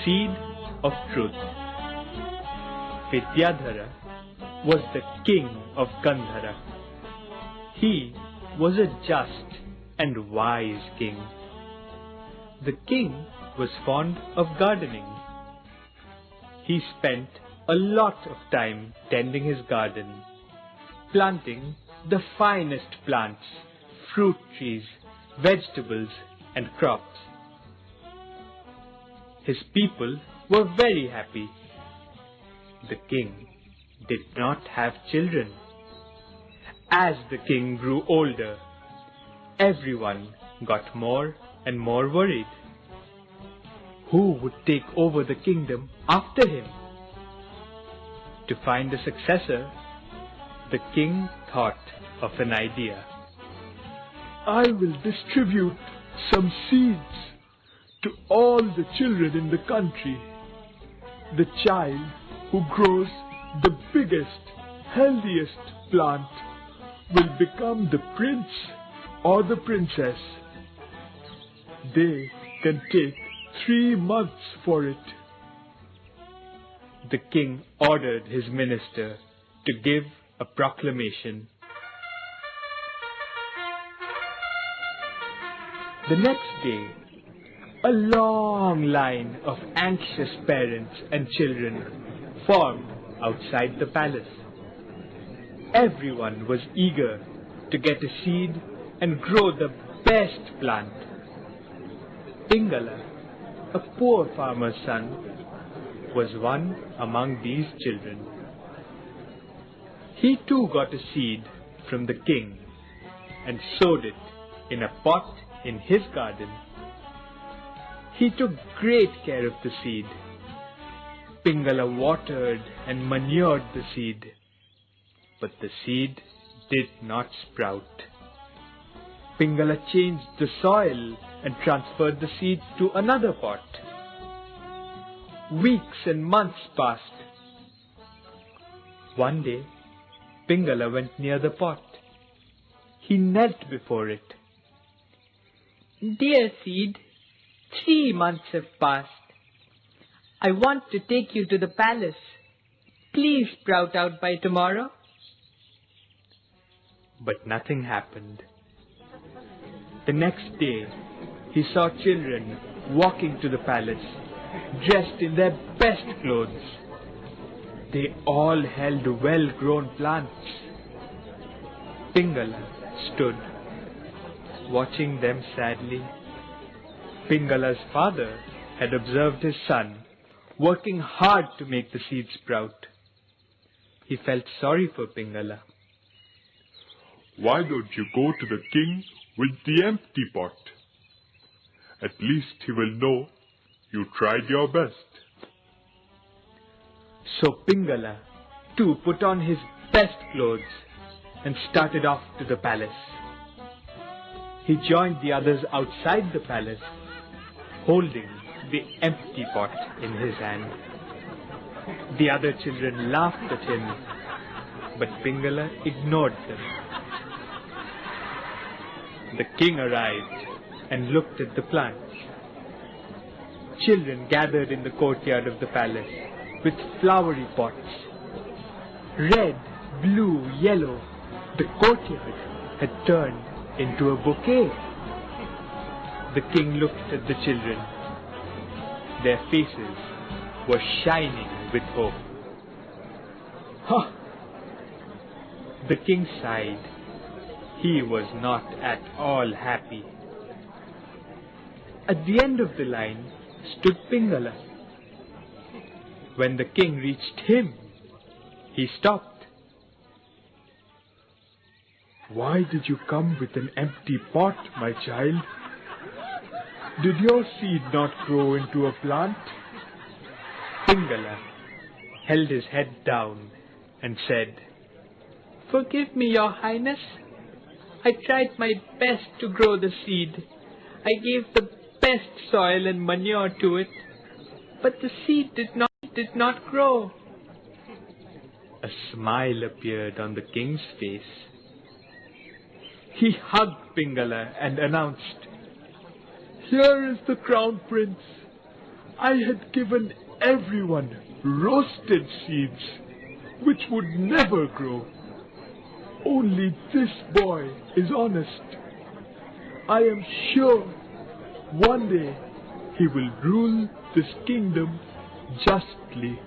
seed of truth. Vidyadhara was the king of Gandhara. He was a just and wise king. The king was fond of gardening. He spent a lot of time tending his garden, planting the finest plants, fruit trees, vegetables, and crops. His people were very happy. The king did not have children. As the king grew older, everyone got more and more worried. Who would take over the kingdom after him? To find a successor, the king thought of an idea. I will distribute some seeds to all the children in the country. The child who grows the biggest, healthiest plant will become the prince or the princess. They can take 3 months for it. The king ordered his minister to give a proclamation. The next day, a long line of anxious parents and children formed outside the palace. Everyone was eager to get a seed and grow the best plant. Pingala, a poor farmer's son, was one among these children. He too got a seed from the king and sowed it in a pot in his garden. He took great care of the seed. Pingala watered and manured the seed, but the seed did not sprout. Pingala changed the soil and transferred the seed to another pot. Weeks and months passed. One day, Pingala went near the pot. He knelt before it. Dear seed, 3 months have passed. I want to take you to the palace. Please sprout out by tomorrow. But nothing happened. The next day, he saw children walking to the palace, dressed in their best clothes. They all held well-grown plants. Pingala stood, watching them sadly. Pingala's father had observed his son working hard to make the seed sprout. He felt sorry for Pingala. Why don't you go to the king with the empty pot? At least he will know you tried your best. So Pingala too put on his best clothes and started off to the palace. He joined the others outside the palace, holding the empty pot in his hand. The other children laughed at him, but Pingala ignored them. The king arrived and looked at the plants. Children gathered in the courtyard of the palace with flowery pots. Red, blue, yellow, the courtyard had turned into a bouquet. The king looked at the children. Their faces were shining with hope. Ha! The king sighed. He was not at all happy. At the end of the line stood Pingala. When the king reached him, he stopped. Why did you come with an empty pot, my child? Did your seed not grow into a plant? Pingala held his head down and said, Forgive me, Your Highness. I tried my best to grow the seed. I gave the best soil and manure to it, but the seed did not grow. A smile appeared on the king's face. He hugged Pingala and announced, Here is the crown prince. I had given everyone roasted seeds, which would never grow. Only this boy is honest. I am sure one day he will rule this kingdom justly.